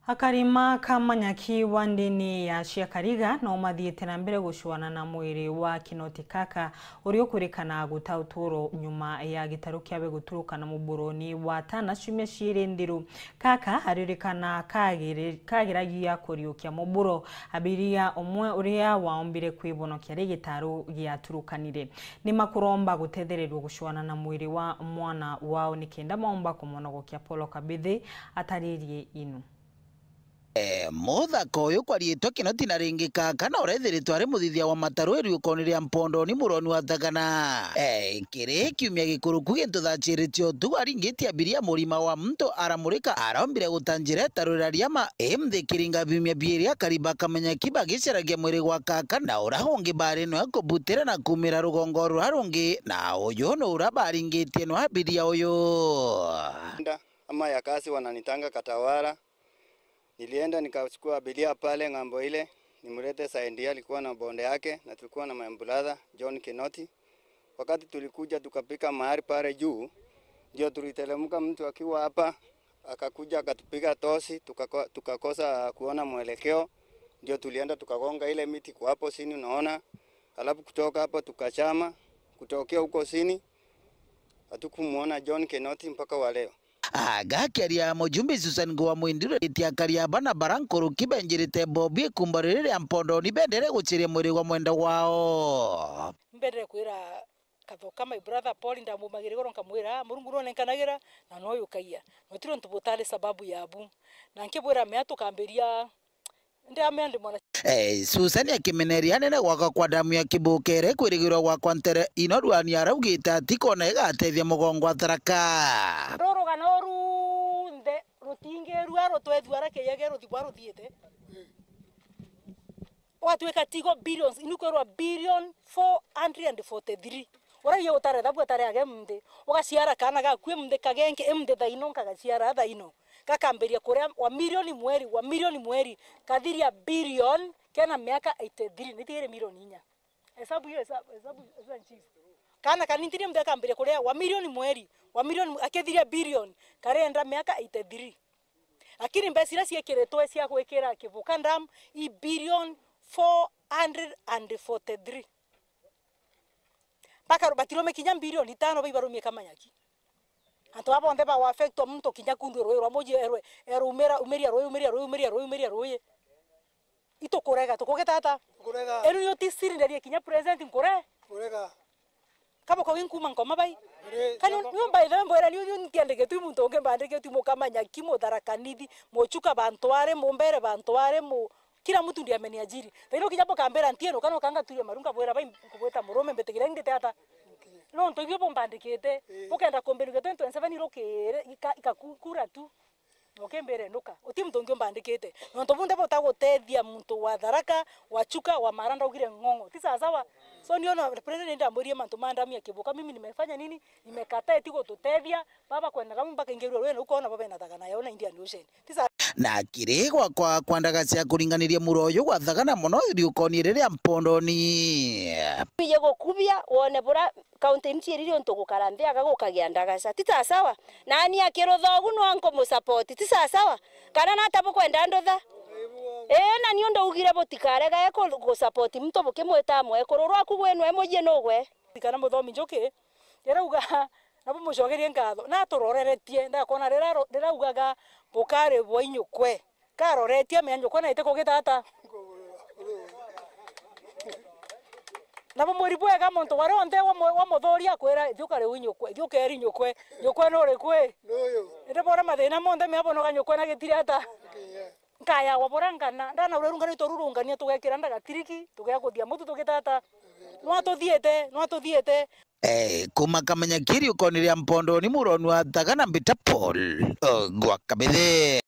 Akarima ka Manyaki wa ndini ya Ciakariga no mathiĩte na mbere gũcuana na mwĩrĩ wa Kinoti Kaka ũrĩa ũkũrĩkana gũtaũtũrwo nyuma ya gĩtarũ kĩawe gũturũkana mũbũroni wa Tana ciumia cierĩ thiru. Kaka arĩrĩkana kageragia kũriũkia mũbũro abiria ũmwe ũrĩa waombire kwĩbonokia rĩ gĩtarũ gĩaturukanire. Nĩ makũromba gũtethererio gũcuana na mwĩrĩ wa mwana wao nĩkenda maomba kũmonogokia Paul Kabithi atarĩrie inu. Muthako uyu kwariitwo Kinoti na ringi Kaka na urethiritwo ari muthithia wa mataru iriukoni ria Mpondo ni muroni wa Thagana. Kiri kiumia gikuruku gituthachiritio tu aringitie abiria murima wa mto aramurika arombire gutanjira tarura riama mthi kiringa biumia biiri Akarima ka Manyaki bagicaragia mwiri gwa Kaka na urahungi bari no kubutira na kumira rugongo rurarungi na uyu no urabaringitie no abiria uyu ama ya kazi wananitanga Katawara. Nilienda nikachukua abiria pale ngambo ile, nimlete Saindia alikuwa na bonde yake na tulikuwa na my brother John Kinoti. Wakati tulikuja tukapika mahali pale juu, ndio tuliteremka mtu akiwa hapa, akakuja akatupiga tosi, tukakosa kuona mwelekeo. Ndio tulienda tukagonga ile miti kwa hapo chini unaona. Alafu kutoka hapo tukachama, kutokea huko chini hatukumuona John Kinoti mpaka wa leo. Agakiaria mujumbe Susan Ngwa Mwindiro itiakaria bana barankuru kibenjirite Bobi kumbarire ya Mpondo ni bendere guchiria mwiri wa mwenda wao mbere kwira kathoka my brother Paul ndamumagire goro nkamwira murungu ronenkanagira na noyo kaia notiro ntubutale sababu ya abu na nkibwira me atukamberia ndamende mwana Susan akimeneria nene gwaka kwa damu ya Kibukere kwirigirwo gwa kwantere inodwani araugita atiko na igatethia mugongo atharaka roro ganoru nde rutinge ruaro twethwara keyege ruthibwa ruthiete watweka tigo billions inukorwa billion 443 ora yo tare thabu tare age mde ugaciara kana ga kwe mde kagenke emde thaino kagaciara thaino kakamberia kuria wa milioni mweri kathiria billion kena miaka 83 nitigire milioni 4 hesabu nchizi kana kanitirie mde kamberia kuria wa milioni mweri akethiria billion karenda miaka 83 lakini mbesira ciekiretwe cia gwikira Kivuka Dam i billion 443 paka batirome kinya bilioni 5 baibarumie Kamanyaki anto abo ndeba wa affect mtu kinya kundu rwe moje ero umeria rwe ito korega to koketata korega ero yo tisiri ndarie kinya present nkore korega kabo ko winkuma ngoma bai kani nyumba ile mbora ni nkiandike tu muntu onge bandike tu Kamanyaki mudharakanidi mochuka bantware mumbere bantware mu kila mtu ndiye ameniajiri pero kijapo kambera ntieno kana kanga tuyo marunga bwera bai kubweta murume mbetegire ngite ata no ntogio bombandikite ukenda komberuga 2027 irokere ikakura tu okembere nuka uti mtongio mbandikite no ntobunde botagutethia muntu wa Tharaka wachuka wa Maranda ugire ngongo tisa sawa so niona president amburie mantu mandamia Kivuka mimi nimefanya nini nimekataa eti gututethia baba kwenda kama mpaka ingerwa wewe uko na baba na Thagana yona Indian Ocean tisa na kirigwa kwa kwandagacia kuringaniria muroyo gwa Thagana muno iriukoni riria Mpondo ni biye gukubia wone bura county nchiririo ntugukarambia agagukagia ndagaca tita sawa nani akiro thogu no anko mu support tisa sawa kana natabo kwenda ndotha na ni ndo ugire botikarega eko go support mto bukimweta mwe kururwa kugwenwe emoje nogwe kana muthomi njoke yerauga nabo mucogerie ngatho na turoreretie ndakona riraugaga bukare boinyukwe karoretie menyukwe na ite kugitata nabo muribwega muntu wari onde wa muthoria kwira thiukare unyukwe thiukeri nyukwe no rikwe noyo inde bora mathina monde me abonoga nyukwe na gitirata kaya waborangana ndana urerungana itorurungania tugekira ndagatiriki tugeakuthia mutu tugitata no tuthiete kuma Kamanyaki ukoni ria Mpondo ni muroni wa Thagana mbita Paul Ngwa Kabithi.